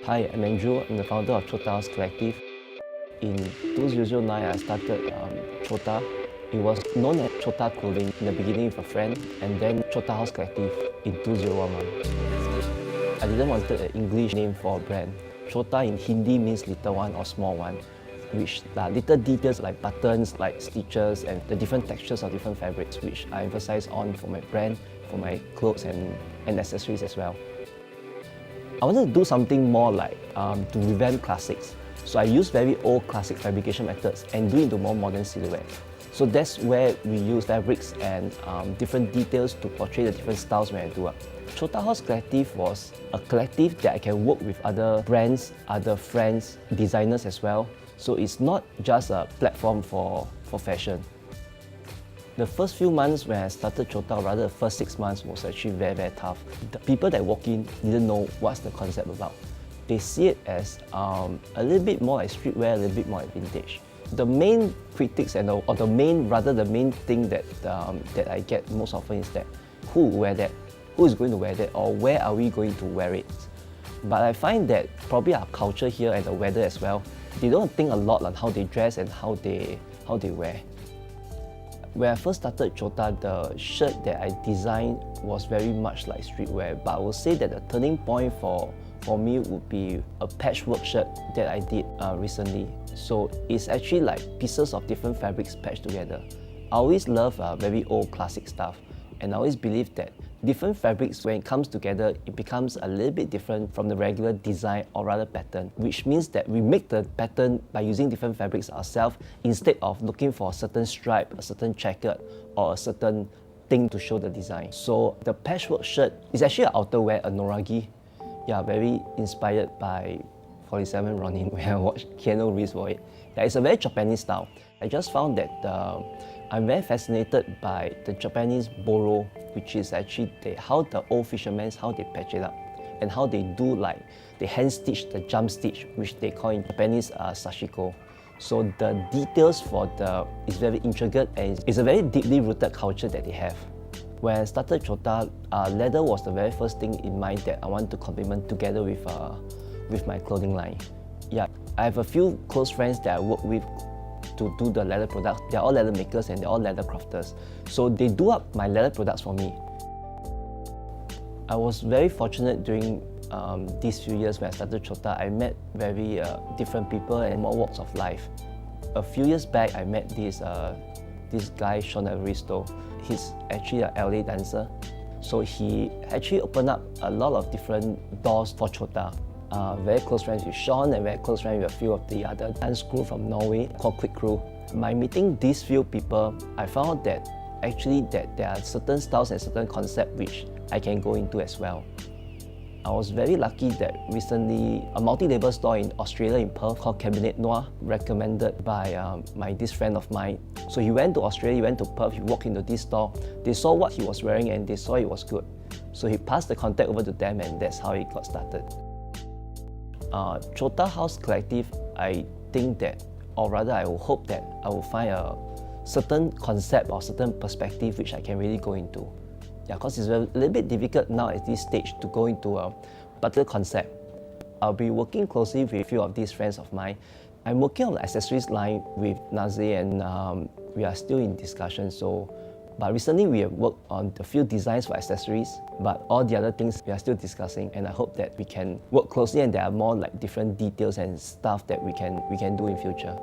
Hi, I'm Andrew. I'm the founder of Chöta House Collective. In 2009, I started Chöta. It was known as Chöta Clothing in the beginning with a friend, and then Chöta House Collective in 2011. I didn't want an English name for a brand. Chöta in Hindi means little one or small one, which little details like buttons, like stitches, and the different textures of different fabrics, which I emphasize on for my brand, for my clothes and accessories as well. I wanted to do something more like to revamp classics. So I use very old classic fabrication methods and do it into more modern silhouettes. So that's where we use fabrics and different details to portray the different styles when I do it. Chöta House Collective was a collective that I can work with other brands, other friends, designers as well. So it's not just a platform for fashion. The first few months when I started Chöta, or rather the first 6 months, was actually very tough. The people that walk in didn't know what's the concept about. They see it as a little bit more like streetwear, a little bit more like vintage. The main critics or the main thing that I get most often is that who will wear that? Who is going to wear that? Or where are we going to wear it? But I find that probably our culture here and the weather as well, they don't think a lot on how they dress and how they wear. When I first started Chöta, the shirt that I designed was very much like streetwear, but I would say that the turning point for me would be a patchwork shirt that I did recently. So it's actually like pieces of different fabrics patched together. I always love very old classic stuff, and I always believe that different fabrics, when it comes together, it becomes a little bit different from the regular design or rather pattern, which means that we make the pattern by using different fabrics ourselves instead of looking for a certain stripe, a certain checkered, or a certain thing to show the design. So the patchwork shirt is actually an outerwear, a noragi. Yeah, very inspired by 47 Ronin when I watched Keanu Reeves for it. Yeah, it's a very Japanese style. I just found that I'm very fascinated by the Japanese boro, which is actually how the old fishermen, how they patch it up, and how they do they hand stitch the jump stitch, which they call in Japanese sashiko. So the details is very intricate, and it's a very deeply rooted culture that they have. When I started Chöta, leather was the very first thing in mind that I want to complement together with my clothing line. Yeah, I have a few close friends that I work with to do the leather products. They're all leather makers and they're all leather crafters. So they do up my leather products for me. I was very fortunate during these few years when I started Chöta. I met very different people and more walks of life. A few years back, I met this guy, Sean Aristo. He's actually an LA dancer. So he actually opened up a lot of different doors for Chöta. Very close friends with Sean and very close friends with a few of the other dance crew from Norway called Quick Crew. By meeting these few people, I found that actually that there are certain styles and certain concepts which I can go into as well. I was very lucky that recently a multi-label store in Australia in Perth called Cabinet Noir, recommended by this friend of mine. So he went to Australia, he went to Perth, he walked into this store, they saw what he was wearing and they saw it was good. So he passed the contact over to them and that's how it got started. Chöta House Collective, I think that, or rather I will hope that I will find a certain concept or certain perspective which I can really go into. Yeah, because it's a little bit difficult now at this stage to go into a particular concept. I'll be working closely with a few of these friends of mine. I'm working on the accessories line with Nazi and we are still in discussion. But recently we have worked on a few designs for accessories, but all the other things we are still discussing, and I hope that we can work closely and there are more different details and stuff that we can do in future.